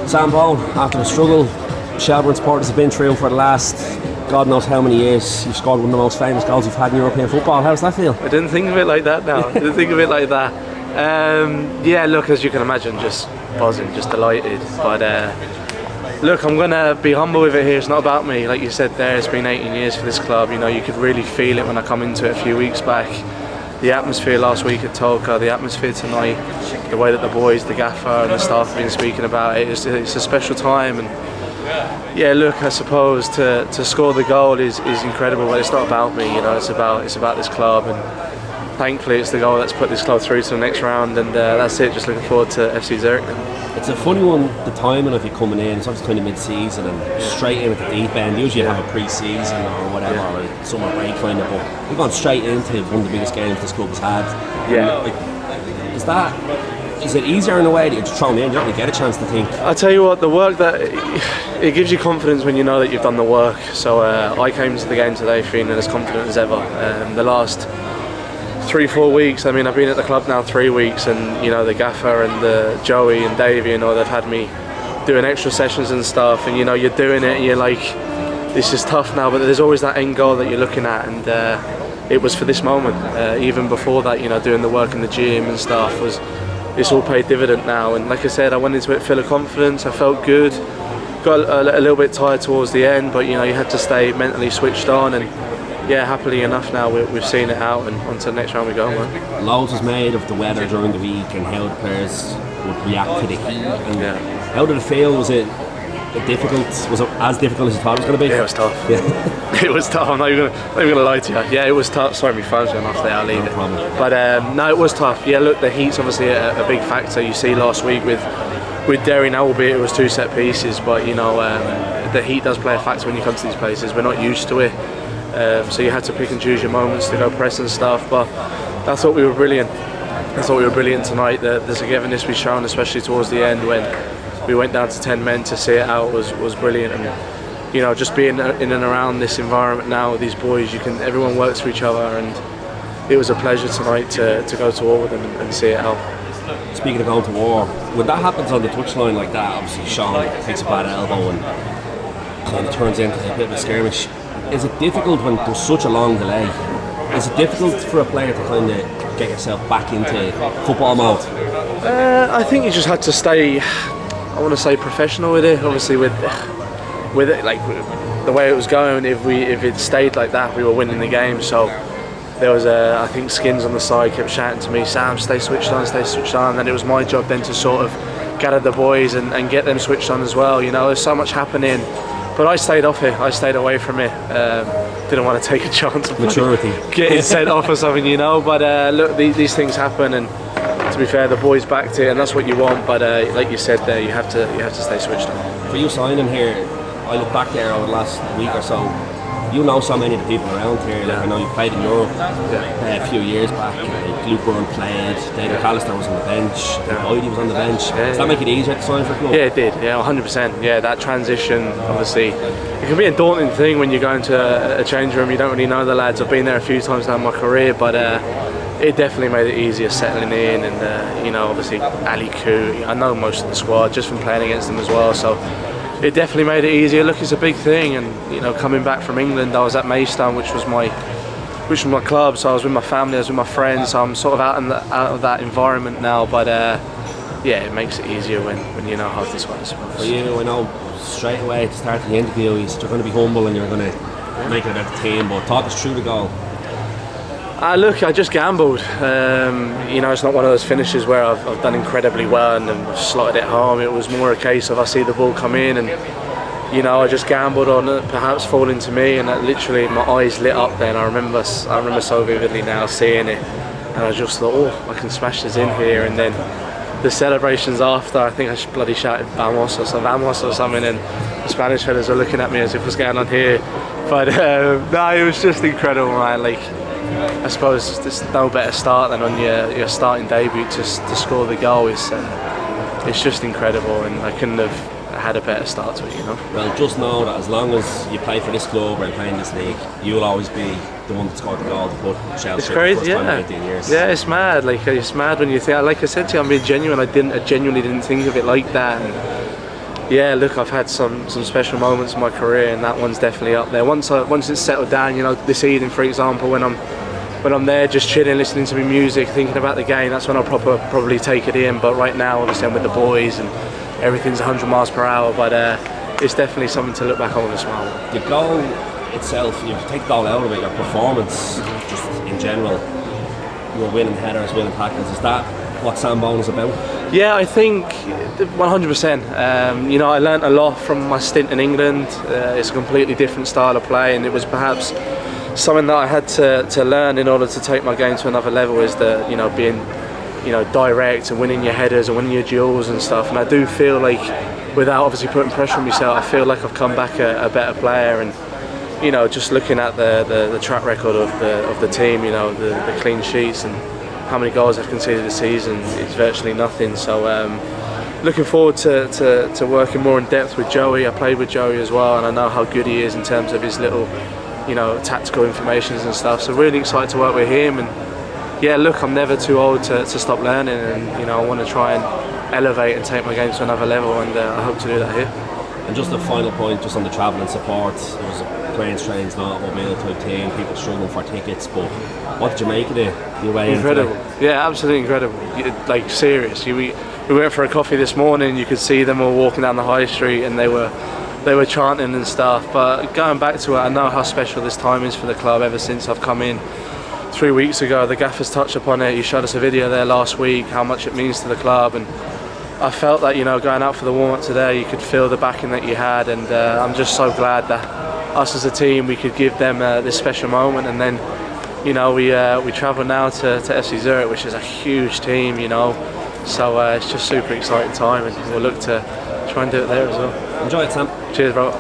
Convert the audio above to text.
Sam Bone, after the struggle Shelbourne supporters have been through for the last God knows how many years, you've scored one of the most famous goals you've had in European football. How does that feel? I didn't think of it like that now. I didn't think of it like that. Yeah, look, as you can imagine, just buzzing, just delighted. But look, I'm going to be humble with it here. It's not about me. Like you said there, it's been 18 years for this club. You know, you could really feel it when I come into it a few weeks back. The atmosphere last week at Tolka, the atmosphere tonight, the way that the boys, the gaffer and the staff have been speaking about it, it's a special time. And yeah, look, I suppose to score the goal is incredible, but it's not about me, you know, it's about this club, and thankfully it's the goal that's put this club through to the next round, and that's it, just looking forward to FC Zurich now. It's a funny one, the timing of you coming in, it's obviously kind of mid-season and straight in at the deep end. Usually you have a pre-season or whatever, or a summer break kind of, but you've gone straight into one of the biggest games this club has had. Yeah. Is it easier in a way that you're just thrown in, you don't really get a chance to think? I tell you what, the work that it gives you confidence when you know that you've done the work. So I came to the game today feeling as confident as ever. The last 3-4 weeks, I mean, I've been at the club now 3 weeks, and you know, the gaffer and the Joey and Davey, you know, they've had me doing extra sessions and stuff, and you know, you're doing it and you're like, this is tough now, but there's always that end goal that you're looking at, and it was for this moment. Even before that, you know, doing the work in the gym and stuff it's all paid dividend now. And like I said, I went into it full of confidence. I felt good. Got a little bit tired towards the end, but you know, you had to stay mentally switched on, and yeah, happily enough now we've seen it out, and on to the next round we go, man. Loads was made of the weather during the week and how the players would react to the heat. And how did it feel? Was it difficult? Was it as difficult as you thought it was going to be? Yeah, it was tough. Yeah. It was tough. I'm not even going to lie to you. Yeah, it was tough. Sorry, my phone's going off there. I'll leave it. Problem. But no, it was tough. Yeah, look, the heat's obviously a big factor. You see last week with Derry now, albeit it was 2 set pieces, but you know, the heat does play a factor when you come to these places. We're not used to it, so you had to pick and choose your moments to go press and stuff. But I thought we were brilliant. I thought we were brilliant tonight. The togetherness we shown, especially towards the end when we went down to 10 men to see it out, was brilliant. And you know, just being in and around this environment now with these boys, everyone works for each other, and it was a pleasure tonight to go to war with them and see it out. Speaking of going to war, when that happens on the touchline like that, obviously Sean takes a bad elbow and kind of turns into a bit of a skirmish. Is it difficult when there's such a long delay? Is it difficult for a player to kind of get yourself back into football mode? I think you just had to stay, I want to say, professional with it. Obviously with it, like the way it was going, if it stayed like that, we were winning the game. So there was I think Skins on the side kept shouting to me, Sam, stay switched on. And then it was my job then to sort of gather the boys and get them switched on as well. You know, there's so much happening, but I stayed off it. I stayed away from it. Didn't want to take a chance of maturity, getting sent off or something, you know. But look, these things happen, and to be fair, the boys backed it, and that's what you want. But like you said there, you have to stay switched on. For you signing here, I look back there over the last week or so, you know so many of the people around here. Like I know you played in Europe a few years back. Luke Byrne played, David Callister was on the bench, Doody was on the bench. Does that make it easier to sign for a club? Yeah, it did. Yeah, 100%. Yeah, that transition, obviously, it can be a daunting thing when you go into a change room. You don't really know the lads. I've been there a few times now in my career, but it definitely made it easier settling in. And you know, obviously Ali Koo, I know most of the squad just from playing against them as well. So it definitely made it easier. Look, it's a big thing, and you know, coming back from England, I was at Maidstone, which was my club. So I was with my family, I was with my friends. So I'm sort of out of that environment now. But yeah, it makes it easier when you know half the squad, I suppose. For you, I know straight away to start the interview, you're going to be humble and you're going to make it about the team. But talk us through the goal. Look, I just gambled. You know, it's not one of those finishes where I've done incredibly well and I've slotted it home. It was more a case of I see the ball come in, and you know, I just gambled on it perhaps falling to me, and that literally my eyes lit up then. I remember so vividly now seeing it, and I just thought, oh, I can smash this in here. And then the celebrations after, I think I bloody shouted Vamos or something, and the Spanish fellas were looking at me as if what's going on here. But no, it was just incredible, man. Like, I suppose there's no better start than on your starting debut to score the goal. It's just incredible, and I couldn't have had a better start to it, you know. Well, just know that as long as you play for this club or play in this league, you'll always be the one that scored the goal to put Shels. It's crazy, yeah. 18 years. Yeah, it's mad. Like, it's mad when you think. Like I said to you, I'm being genuine. I genuinely didn't think of it like that. And Yeah, look, I've had some special moments in my career, and that one's definitely up there. Once it's settled down, you know, this evening, for example, when I'm there just chilling, listening to my music, thinking about the game, that's when I'll probably take it in. But right now, obviously, I'm with the boys and everything's 100 miles per hour. But it's definitely something to look back on with a smile. The goal itself, you take the goal out of it, your performance, just in general, you're winning headers, winning tackles. Is that what Shelbourne is about? Yeah, I think 100%. You know, I learnt a lot from my stint in England. It's a completely different style of play, and it was perhaps something that I had to learn in order to take my game to another level. Is that, you know, being, you know, direct and winning your headers and winning your duels and stuff. And I do feel like, without obviously putting pressure on myself, I feel like I've come back a better player. And you know, just looking at the track record of the team, you know, the clean sheets and how many goals I've conceded this season, it's virtually nothing. So looking forward to working more in depth with Joey. I played with Joey as well, and I know how good he is in terms of his little, you know, tactical informations and stuff. So really excited to work with him. And yeah, look, I'm never too old to stop learning, and you know, I want to try and elevate and take my game to another level, and I hope to do that here. And just a final point, just on the travel and support, it was a planes, trains, not mobile type team, people struggling for tickets, but what did you make of it? The away incredible. Yeah, absolutely incredible. Like, serious. We went for a coffee this morning, you could see them all walking down the high street, and they were chanting and stuff. But going back to it, I know how special this time is for the club. Ever since I've come in 3 weeks ago, the gaffer's touched upon it. He showed us a video there last week, how much it means to the club, and I felt that, you know, going out for the warm-up today, you could feel the backing that you had, and I'm just so glad that us as a team, we could give them this special moment. And then, you know, we travel now to FC Zurich, which is a huge team, you know, so it's just super exciting time, and we'll look to try and do it there as well. Enjoy it, Sam. Cheers, bro.